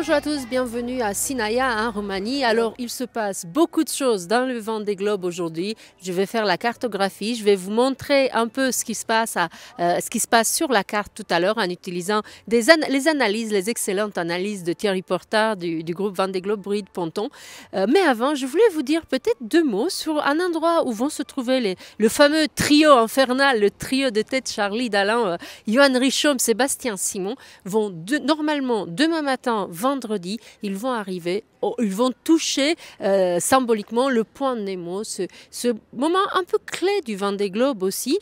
Bonjour à tous, bienvenue à Sinaia en Roumanie. Alors il se passe beaucoup de choses dans le Vendée Globe aujourd'hui. Je vais faire la cartographie, je vais vous montrer un peu ce qui se passe sur la carte tout à l'heure en utilisant les analyses, les excellentes analyses de Thierry Portard du groupe Vendée Globe Bruit de Ponton. Mais avant, je voulais vous dire peut-être deux mots sur un endroit où vont se trouver le fameux trio infernal, le trio de tête Charlie Dalin, Johan Richomme, Sébastien Simon, vont normalement demain matin, vendredi, ils vont arriver, ils vont toucher symboliquement le point de Nemo, ce moment un peu clé du Vendée Globe aussi.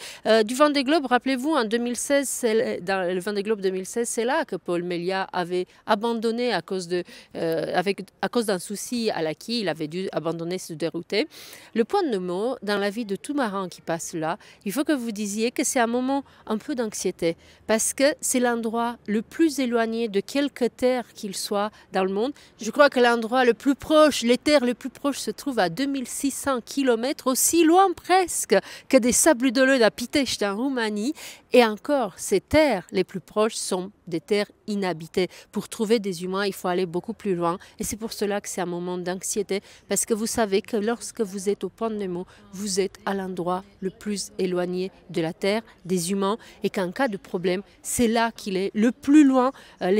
Du Vendée Globe, rappelez-vous, en 2016, dans le Vendée Globe 2016, c'est là que Paul Méliat avait abandonné à cause d'un souci à la quille, il avait dû abandonner, se dérouter. Le point de Nemo, dans la vie de tout marin qui passe là, il faut que vous disiez que c'est un moment un peu d'anxiété, parce que c'est l'endroit le plus éloigné de quelque terre qu'il soit dans le monde. Je crois que l'endroit le plus proche, les terres les plus proches se trouvent à 2600 km, aussi loin presque que des sables d'Oleux à Pitești en Roumanie. Et encore, ces terres les plus proches sont des terres inhabitées. Pour trouver des humains, il faut aller beaucoup plus loin. Et c'est pour cela que c'est un moment d'anxiété, parce que vous savez que lorsque vous êtes au point de Nemo, vous êtes à l'endroit le plus éloigné de la Terre, des humains, et qu'en cas de problème, c'est là qu'il est le plus loin,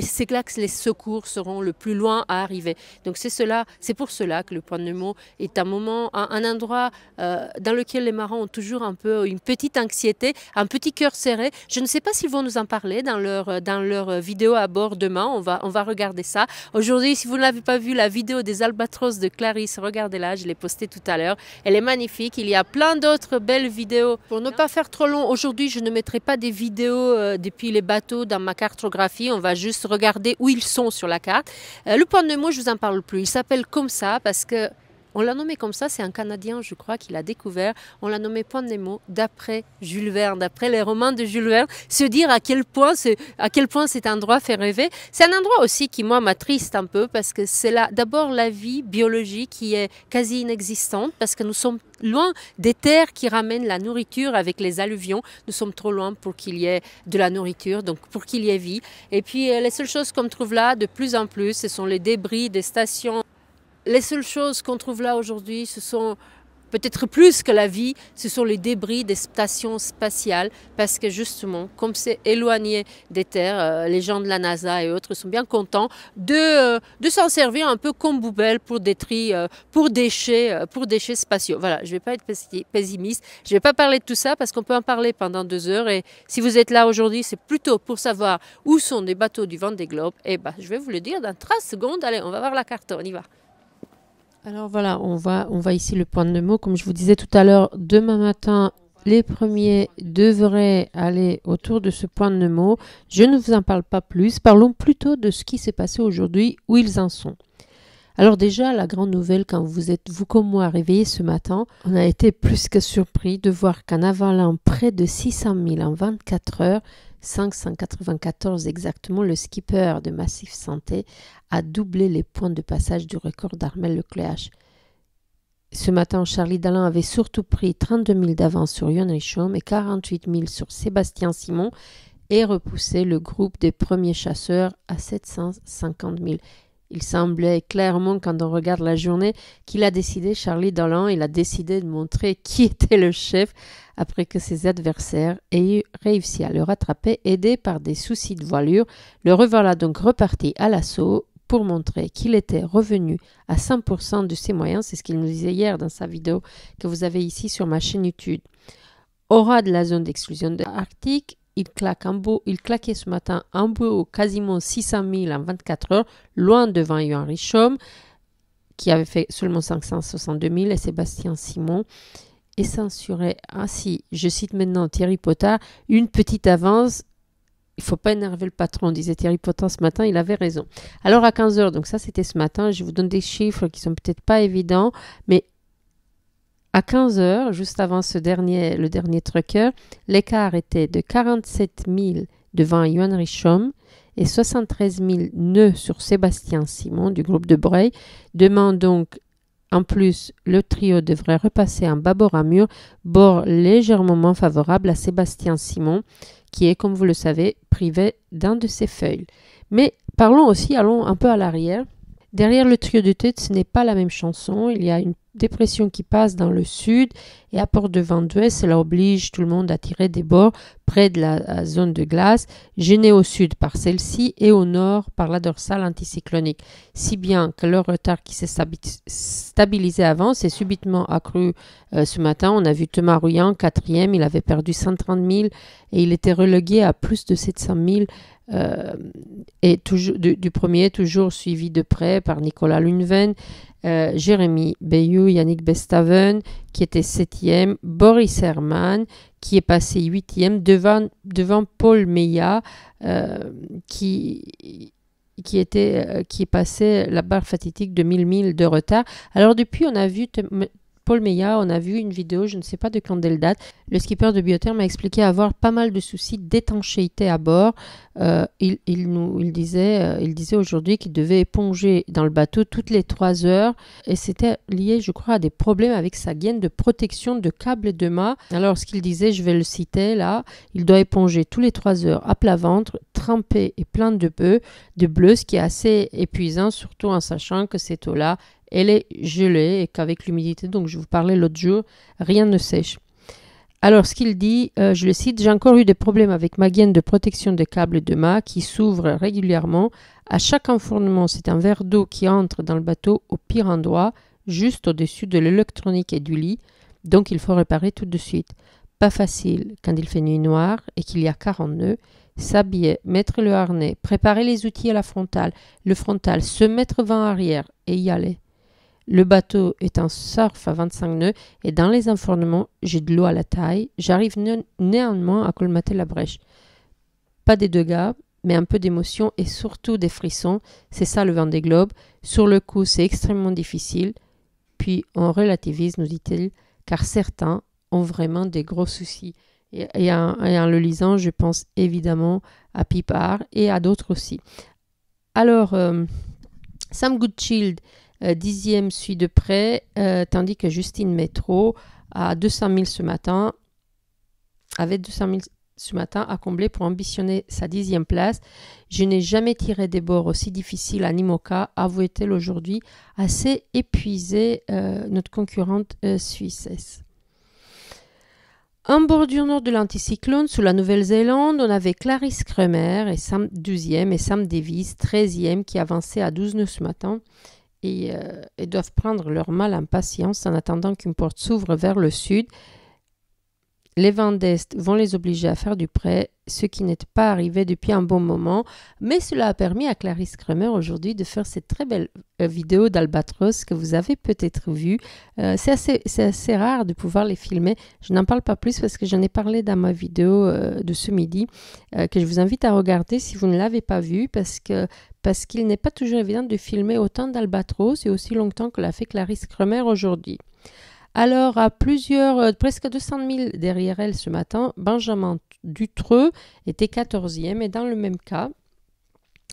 c'est là que les secours seront le plus loin à arriver. Donc c'est pour cela que le point de Nemo est un moment, un endroit dans lequel les marins ont toujours un peu une petite anxiété, un petit cœur serré. Je ne sais pas s'ils vont nous en parler dans leur vidéo à bord demain, on va regarder ça. Aujourd'hui, si vous ne l'avez pas vu, la vidéo des albatros de Clarisse, regardez-la, je l'ai postée tout à l'heure. Elle est magnifique, il y a plein d'autres belles vidéos. Pour ne pas faire trop long, aujourd'hui, je ne mettrai pas des vidéos depuis les bateaux dans ma cartographie, on va juste regarder où ils sont sur la carte. Le point de Nemo, je vous en parle plus, il s'appelle comme ça parce que on l'a nommé comme ça, c'est un Canadien, je crois, qui l'a découvert. On l'a nommé Point de Nemo d'après Jules Verne, d'après les romans de Jules Verne. Se dire à quel point cet endroit fait rêver. C'est un endroit aussi qui, moi, m'attriste un peu parce que c'est là, d'abord, la vie biologique qui est quasi inexistante parce que nous sommes loin des terres qui ramènent la nourriture avec les alluvions. Nous sommes trop loin pour qu'il y ait de la nourriture, donc pour qu'il y ait vie. Et puis, les seules choses qu'on trouve là, de plus en plus, ce sont les débris des stations. Les seules choses qu'on trouve là aujourd'hui, ce sont peut-être plus que la vie, ce sont les débris des stations spatiales, parce que justement, comme c'est éloigné des terres, les gens de la NASA et autres sont bien contents de s'en servir un peu comme poubelle pour pour déchets spatiaux. Voilà, je ne vais pas être pessimiste, je ne vais pas parler de tout ça parce qu'on peut en parler pendant 2 heures et si vous êtes là aujourd'hui, c'est plutôt pour savoir où sont les bateaux du Vendée Globe. Et je vais vous le dire dans 30 secondes. Allez, on va voir la carte, on y va. Alors voilà, on va ici le point de Nemo. Comme je vous disais tout à l'heure, demain matin, les premiers devraient aller autour de ce point de Nemo. Je ne vous en parle pas plus. Parlons plutôt de ce qui s'est passé aujourd'hui, où ils en sont. Alors déjà, la grande nouvelle, quand vous êtes, vous comme moi, réveillés ce matin, on a été plus que surpris de voir qu'en avalant près de 600 000 en 24 heures, 594 exactement, le skipper de Massif Santé a doublé les points de passage du record d'Armel Lecléache. Ce matin, Charlie Dalin avait surtout pris 32 000 d'avance sur Johan Richomme et 48 000 sur Sébastien Simon et repoussé le groupe des premiers chasseurs à 750 000. Il semblait clairement, quand on regarde la journée, qu'il a décidé, Charlie Dalin, il a décidé de montrer qui était le chef après que ses adversaires aient réussi à le rattraper, aidé par des soucis de voilure. Le revoilà donc reparti à l'assaut pour montrer qu'il était revenu à 100% de ses moyens. C'est ce qu'il nous disait hier dans sa vidéo que vous avez ici sur ma chaîne YouTube. Au ras de la zone d'exclusion arctique, il claquait ce matin en beau quasiment 600 000 en 24 heures, loin devant Johan Richomme, qui avait fait seulement 562 000, et Sébastien Simon, et censurait ainsi, je cite maintenant Thierry Portard, une petite avance. Il ne faut pas énerver le patron, disait Thierry Portard ce matin, il avait raison. Alors à 15 heures, donc ça c'était ce matin, je vous donne des chiffres qui sont peut-être pas évidents, mais à 15 heures, juste avant le dernier trucker, l'écart était de 47 000 devant Johan Richomme et 73 000 nœuds sur Sébastien Simon du groupe de Breuil. Demain donc, en plus, le trio devrait repasser en bâbord à mur, bord légèrement moins favorable à Sébastien Simon, qui est, comme vous le savez, privé d'un de ses feuilles. Mais Parlons aussi, allons un peu à l'arrière. Derrière le trio de tête, ce n'est pas la même chanson. Il y a une dépression qui passe dans le sud et apporte de vent d'ouest. Cela oblige tout le monde à tirer des bords près de la zone de glace, gênée au sud par celle-ci et au nord par la dorsale anticyclonique. Si bien que le retard qui s'est stabilisé avant s'est subitement accru ce matin. On a vu Thomas Ruyant, 4e, il avait perdu 130 000 et il était relégué à plus de 700 000. Et toujours, du premier, toujours suivi de près par Nicolas Lunven, Jérémy Bayou, Yannick Bestaven qui était 7e, Boris Herman qui est passé 8e devant Paul Meillat qui est passé la barre fatidique de 1000 milles de retard. Alors depuis, on a vu Paul Meillat, on a vu une vidéo, je ne sais pas de quand elle date. Le skipper de Biotherm m'a expliqué avoir pas mal de soucis d'étanchéité à bord. Il disait aujourd'hui qu'il devait éponger dans le bateau toutes les 3 heures et c'était lié, je crois, à des problèmes avec sa gaine de protection de câble et de mât. Alors, ce qu'il disait, je vais le citer là, il doit éponger tous les 3 heures à plat ventre, trempé et plein de bleu, ce qui est assez épuisant, surtout en sachant que cette eau-là, elle est gelée et qu'avec l'humidité, donc je vous parlais l'autre jour, rien ne sèche. Alors, ce qu'il dit, je le cite, « J'ai encore eu des problèmes avec ma gaine de protection de câbles et de mât qui s'ouvre régulièrement. À chaque enfournement, c'est un verre d'eau qui entre dans le bateau au pire endroit, juste au-dessus de l'électronique et du lit, donc il faut réparer tout de suite. Pas facile quand il fait nuit noire et qu'il y a 40 nœuds. S'habiller, mettre le harnais, préparer les outils à la frontale, le frontal, se mettre vent arrière et y aller. Le bateau est un surf à 25 nœuds et dans les enfournements, j'ai de l'eau à la taille. J'arrive néanmoins à colmater la brèche. Pas des dégâts, mais un peu d'émotion et surtout des frissons. C'est ça le Vendée Globe. Sur le coup, c'est extrêmement difficile. Puis on relativise, nous dit-il, car certains ont vraiment des gros soucis. Et en le lisant, je pense évidemment à Pipard et à d'autres aussi. Alors, Sam Goodchild, 10e suit de près, tandis que Justine Métro avait 200 000 ce matin à combler pour ambitionner sa 10e place. Je n'ai jamais tiré des bords aussi difficiles à Nimoka, avouait-elle aujourd'hui, assez épuisée, notre concurrente suissesse. En bordure nord de l'anticyclone, sous la Nouvelle-Zélande, on avait Clarisse Kremer, 12e, et Sam Davis, 13e, qui avançaient à 12 nœuds ce matin. Et doivent prendre leur mal en patience en attendant qu'une porte s'ouvre vers le sud. Les vents d'Est vont les obliger à faire du prêt, ce qui n'est pas arrivé depuis un bon moment, mais cela a permis à Clarisse Kremer aujourd'hui de faire cette très belle vidéo d'Albatros que vous avez peut-être vue. C'est assez rare de pouvoir les filmer. Je n'en parle pas plus parce que j'en ai parlé dans ma vidéo de ce midi, que je vous invite à regarder si vous ne l'avez pas vue, parce qu'il n'est pas toujours évident de filmer autant d'Albatros et aussi longtemps que l'a fait Clarisse Kremer aujourd'hui. Alors, à presque 200 000 derrière elle ce matin, Benjamin Dutreux était 14e et dans le même cas,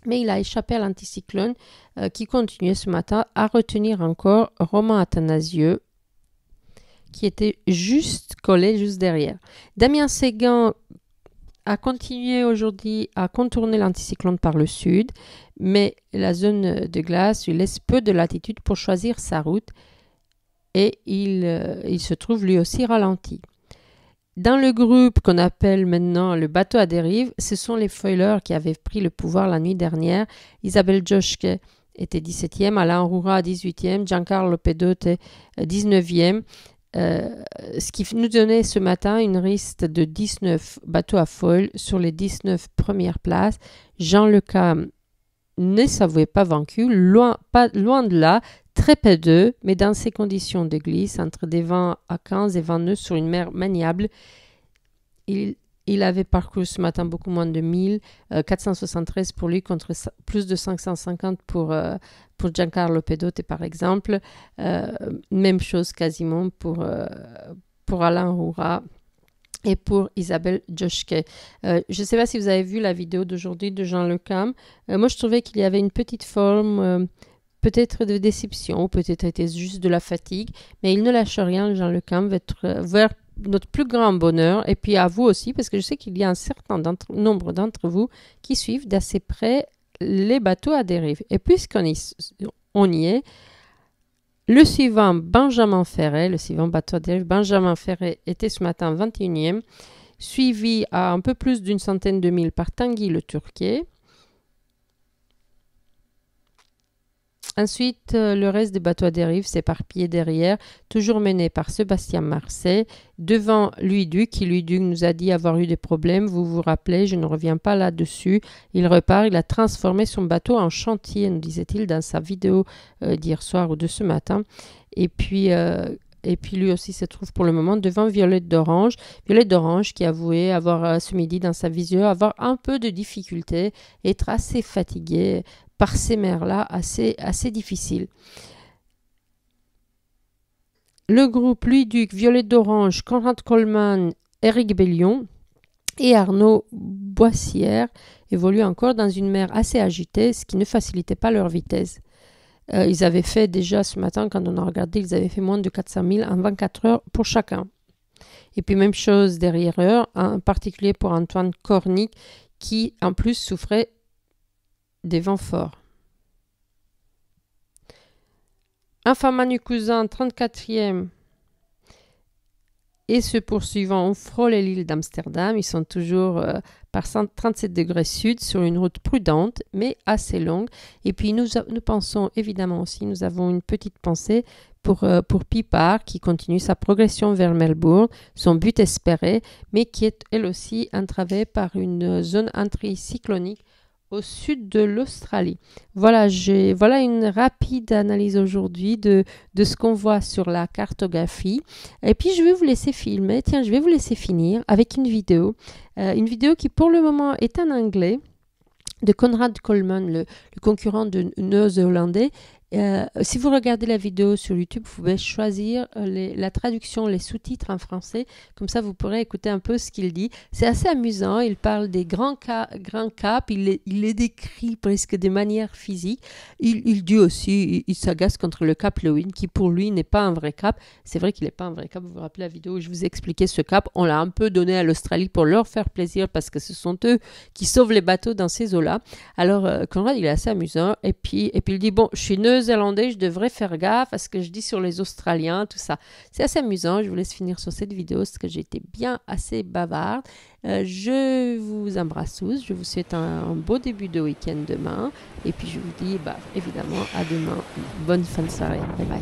mais il a échappé à l'anticyclone qui continuait ce matin à retenir encore Romain Athanasieux, qui était collé juste derrière. Damien Séguin a continué aujourd'hui à contourner l'anticyclone par le sud, mais la zone de glace lui laisse peu de latitude pour choisir sa route et il se trouve lui aussi ralenti. Dans le groupe qu'on appelle maintenant le bateau à dérive, ce sont les foilers qui avaient pris le pouvoir la nuit dernière. Isabelle Joschke était 17e, Alain Roura 18e, Giancarlo Pedote 19e. Ce qui nous donnait ce matin une liste de 19 bateaux à foil sur les 19 premières places. Jean Lecam ne s'avouait pas vaincu, loin de là, très peu d'eux, mais dans ces conditions de glisse, entre des vents à 15 et 20 nœuds sur une mer maniable, il avait parcouru ce matin beaucoup moins de 1000, 473 pour lui contre plus de 550 pour Giancarlo Pedote par exemple. Même chose quasiment pour Alain Roura et pour Isabelle Joschke. Je ne sais pas si vous avez vu la vidéo d'aujourd'hui de Jean Lecam. Moi, je trouvais qu'il y avait une petite forme peut-être de déception, ou peut-être était juste de la fatigue, mais il ne lâche rien, Jean Lecam, vers notre plus grand bonheur, et puis à vous aussi, parce que je sais qu'il y a un certain nombre d'entre vous qui suivent d'assez près les bateaux à dérive. Et puisqu'on y est, le suivant bateau à dérive, Benjamin Ferret, était ce matin 21e, suivi à un peu plus d'une centaine de milles par Tanguy le Turquet. Ensuite, le reste des bateaux à dérive s'éparpillait derrière, toujours mené par Sébastien Marseille, devant Louis Duc, qui Louis Duc nous a dit avoir eu des problèmes. Vous vous rappelez, je ne reviens pas là-dessus. Il repart, il a transformé son bateau en chantier, nous disait-il dans sa vidéo d'hier soir ou de ce matin. Et puis lui aussi se trouve pour le moment devant Violette d'Orange. Violette d'Orange qui a avoué avoir ce midi dans sa visio avoir un peu de difficulté, être assez fatiguée par ces mers-là, assez difficiles. Le groupe Louis Duc, Violette d'Orange, Conrad Coleman, Éric Bellion et Arnaud Boissière évoluent encore dans une mer assez agitée, ce qui ne facilitait pas leur vitesse. Ils avaient fait déjà ce matin, quand on a regardé, ils avaient fait moins de 400 000 en 24 heures pour chacun. Et puis même chose derrière eux, en particulier pour Antoine Cornic, qui en plus souffrait des vents forts. Enfin Manu Cousin, 34e, et se poursuivant, on frôle l'île d'Amsterdam. Ils sont toujours par 37 degrés sud sur une route prudente, mais assez longue. Et puis nous pensons évidemment aussi, nous avons une petite pensée pour Pipard, qui continue sa progression vers Melbourne, son but espéré, mais qui est elle aussi entravée par une zone anticyclonique au sud de l'Australie. Voilà une rapide analyse aujourd'hui de ce qu'on voit sur la cartographie. Et puis, je vais vous laisser filmer. Tiens, je vais vous laisser finir avec une vidéo qui, pour le moment, est en anglais, de Conrad Coleman, le concurrent de néo-zélandais. Si vous regardez la vidéo sur YouTube, vous pouvez choisir la traduction, les sous-titres en français. Comme ça, vous pourrez écouter un peu ce qu'il dit. C'est assez amusant. Il parle des grands caps. Il les décrit presque de manière physique. Il dit aussi, il s'agace contre le cap Lewin, qui pour lui n'est pas un vrai cap. C'est vrai qu'il n'est pas un vrai cap. Vous vous rappelez la vidéo où je vous ai expliqué ce cap. On l'a un peu donné à l'Australie pour leur faire plaisir parce que ce sont eux qui sauvent les bateaux dans ces eaux-là. Alors, Conrad, il est assez amusant. Et puis il dit, bon, je suis néo-zélandais, je devrais faire gaffe à ce que je dis sur les Australiens, tout ça. C'est assez amusant. Je vous laisse finir sur cette vidéo parce que j'ai été bien assez bavarde. Je vous embrasse tous. Je vous souhaite un beau début de week-end demain. Et puis, je vous dis, évidemment, à demain. Bonne fin de soirée. Bye bye.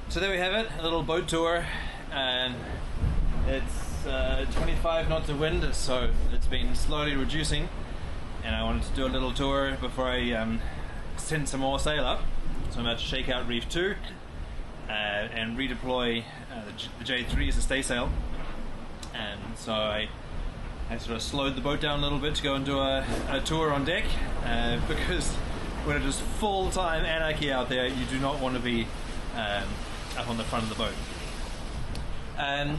So there we have it, a little boat tour, and it's 25 knots of wind, so it's been slowly reducing, and I wanted to do a little tour before I send some more sail up. So I'm about to shake out Reef 2 and redeploy the J3 as a stay sail, and so I sort of slowed the boat down a little bit to go and do a tour on deck, because when it is full-time anarchy out there, you do not want to be up on the front of the boat.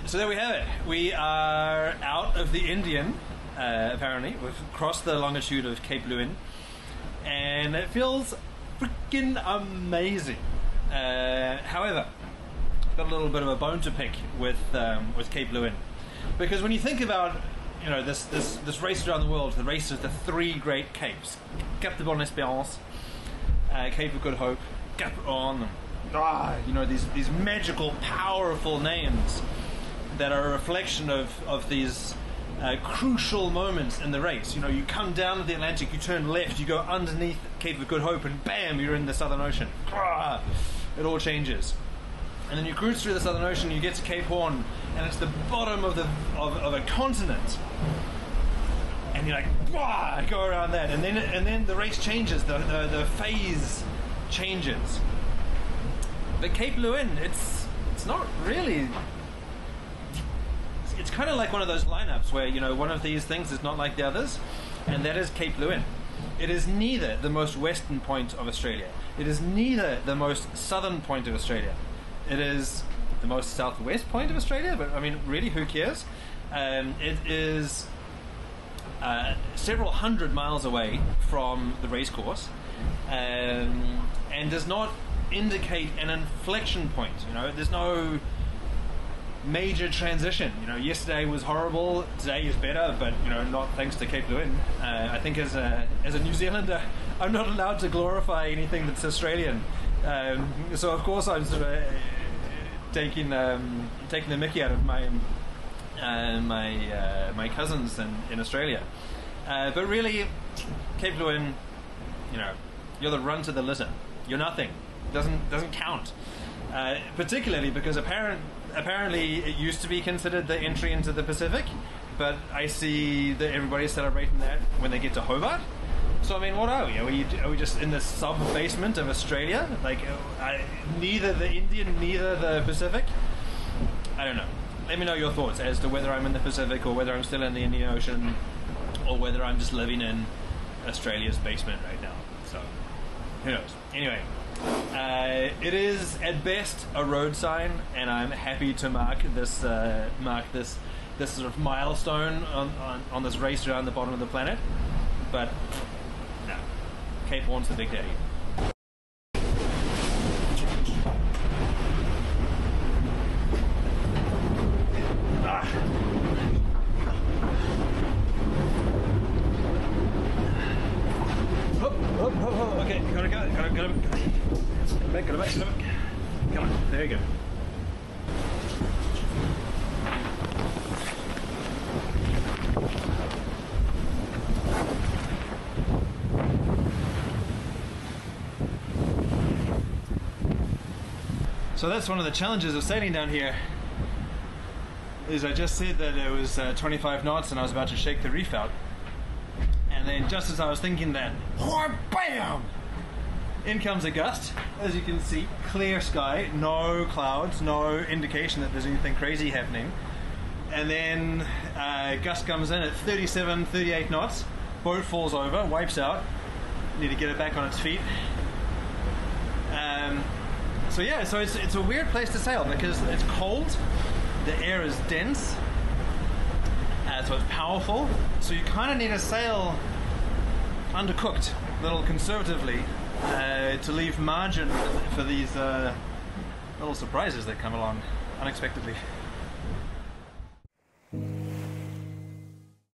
So there we have it. We are out of the Indian, apparently. We've crossed the longitude of Cape Lewin, and it feels freaking amazing. However, I've got a little bit of a bone to pick with Cape Lewin, because when you think about this race around the world, the race of the three great capes, Cap de Bonne-Espérance, Cape of Good Hope, Cap Horn, these magical, powerful names that are a reflection of these crucial moments in the race. You come down to the Atlantic, you turn left, you go underneath Cape of Good Hope, and bam, you're in the Southern Ocean. It all changes. And then you cruise through the Southern Ocean, you get to Cape Horn, and it's the bottom of a continent. And you're like, go around that, and then the race changes, the phase changes. But Cape Lewin, it's not really. It's kind of like one of those lineups where one of these things is not like the others. and that is Cape Lewin. It is neither the most western point of Australia. It is neither the most southern point of Australia. It is the most southwest point of Australia, but I mean, really, who cares? It is several hundred miles away from the racecourse, and does not indicate an inflection point. You know, there's no major transition. You know, yesterday was horrible, today is better, but you know, not thanks to Cape Lewin. I think as a New Zealander, I'm not allowed to glorify anything that's Australian. So of course I'm sort of taking the mickey out of my cousins in Australia. But really, Cape Lewin, you know, you're the runt of the litter. You're nothing. Doesn't count. Particularly because apparently it used to be considered the entry into the Pacific, but I see that everybody's celebrating that when they get to Hobart. So I mean, what are we? Are we just in the sub-basement of Australia? Like, neither the Indian, neither the Pacific? I don't know. Let me know your thoughts as to whether I'm in the Pacific or whether I'm still in the Indian Ocean, or whether I'm just living in Australia's basement right now. So, who knows? Anyway, it is at best a road sign, and I'm happy to mark this sort of milestone on this race around the bottom of the planet. But no, Cape Horn's the big daddy. Okay, gotta go. Got it back. Come on, there you go. So that's one of the challenges of sailing down here. Is I just said that it was 25 knots and I was about to shake the reef out. And then just as I was thinking that, bam! In comes a gust. As you can see, clear sky, no clouds, no indication that there's anything crazy happening. And then gust comes in at 37, 38 knots. Boat falls over, wipes out. Need to get it back on its feet. So yeah, so it's a weird place to sail because it's cold, the air is dense, so it's powerful. So you kind of need to sail undercooked, a little conservatively, to leave margin for these little surprises that come along unexpectedly.